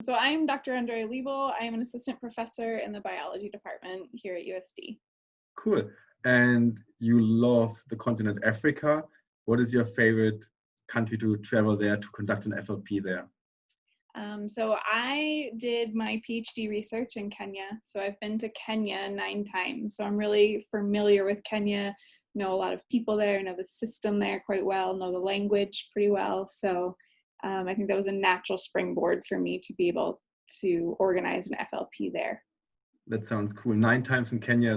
So I'm Dr. Andrea Liebl. I am an assistant professor in the biology department here at USD. Cool. And you love the continent Africa. What is your favorite country to travel there to conduct an FLP there? So I did my PhD research in Kenya. So I've been to Kenya 9 times. So I'm really familiar with Kenya, know a lot of people there, know the system there quite well, know the language pretty well. So I think that was a natural springboard for me to be able to organize an FLP there. That sounds cool. 9 times in Kenya,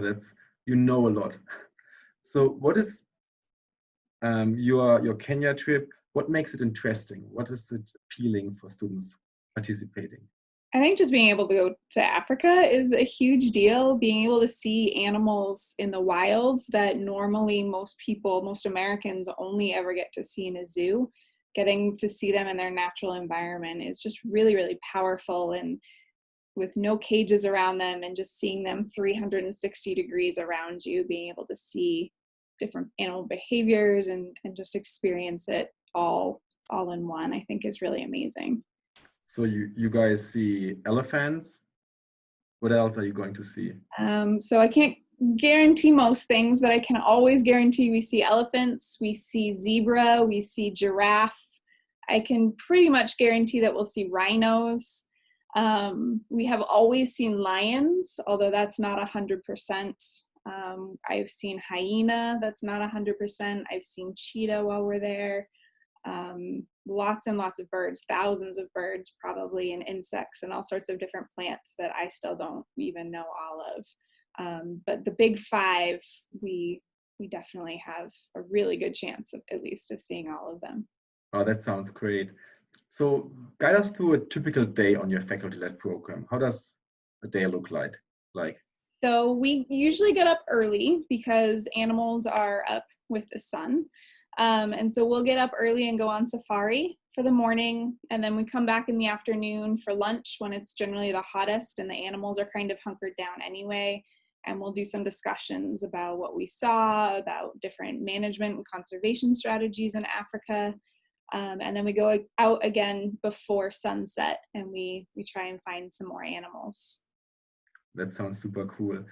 you know a lot. So what is your Kenya trip? What makes it interesting? What is it appealing for students participating? I think just being able to go to Africa is a huge deal. Being able to see animals in the wild that normally most Americans only ever get to see in a zoo. Getting to see them in their natural environment is just really, really powerful, and with no cages around them and just seeing them 360 degrees around you, being able to see different animal behaviors and just experience it all in one, I think is really amazing. So you guys see elephants. What else are you going to see? So I can't guarantee most things, but I can always guarantee we see elephants, we see zebra, we see giraffe. I can pretty much guarantee that we'll see rhinos. We have always seen lions, although that's not 100%. I've seen hyena, that's not 100%. I've seen cheetah while we're there. Lots and lots of birds, thousands of birds probably, and insects and all sorts of different plants that I still don't even know all of. But the big 5, we definitely have a really good chance of at least of seeing all of them. Oh, that sounds great. So guide us through a typical day on your faculty-led program. How does a day look like? So we usually get up early because animals are up with the sun. And so we'll get up early and go on safari for the morning, and then we come back in the afternoon for lunch when it's generally the hottest and the animals are kind of hunkered down anyway. And we'll do some discussions about what we saw, about different management and conservation strategies in Africa. And then we go out again before sunset and we try and find some more animals. That sounds super cool.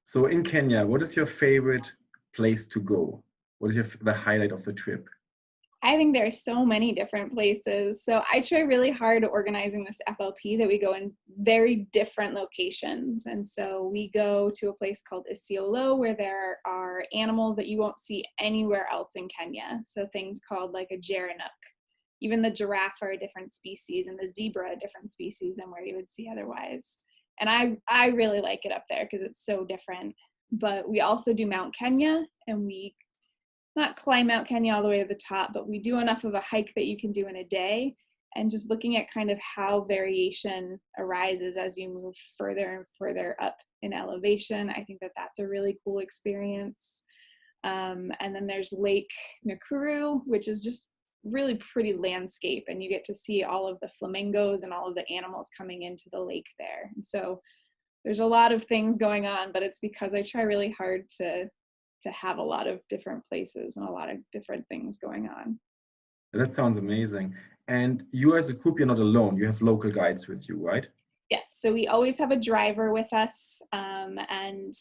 So in Kenya, what is your favorite place to go? What is the highlight of the trip? I think there are so many different places. So I try really hard organizing this FLP that we go in very different locations. And so we go to a place called Isiolo where there are animals that you won't see anywhere else in Kenya. So things called like a geranuk. Even the giraffe are a different species and the zebra a different species than where you would see otherwise. And I really like it up there because it's so different. But we also do Mount Kenya, and we not climb Mount Kenya all the way to the top, but we do enough of a hike that you can do in a day, and just looking at kind of how variation arises as you move further and further up in elevation. I think that that's a really cool experience. And then there's Lake Nakuru, which is just really pretty landscape, and you get to see all of the flamingos and all of the animals coming into the lake there. And so there's a lot of things going on, but it's because I try really hard to have a lot of different places and a lot of different things going on. That sounds amazing. And you as a group, you're not alone. You have local guides with you, right? Yes, so we always have a driver with us, and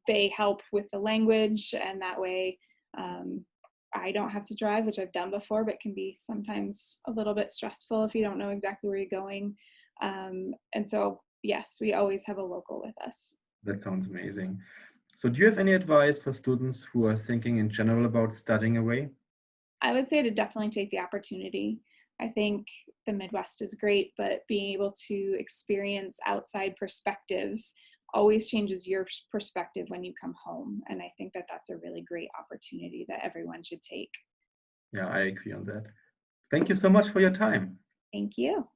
they help with the language, and that way I don't have to drive, which I've done before, but can be sometimes a little bit stressful if you don't know exactly where you're going. And so, yes, we always have a local with us. That sounds amazing. So do you have any advice for students who are thinking in general about studying away? I would say to definitely take the opportunity. I think the Midwest is great, but being able to experience outside perspectives always changes your perspective when you come home. And I think that that's a really great opportunity that everyone should take. Yeah, I agree on that. Thank you so much for your time. Thank you.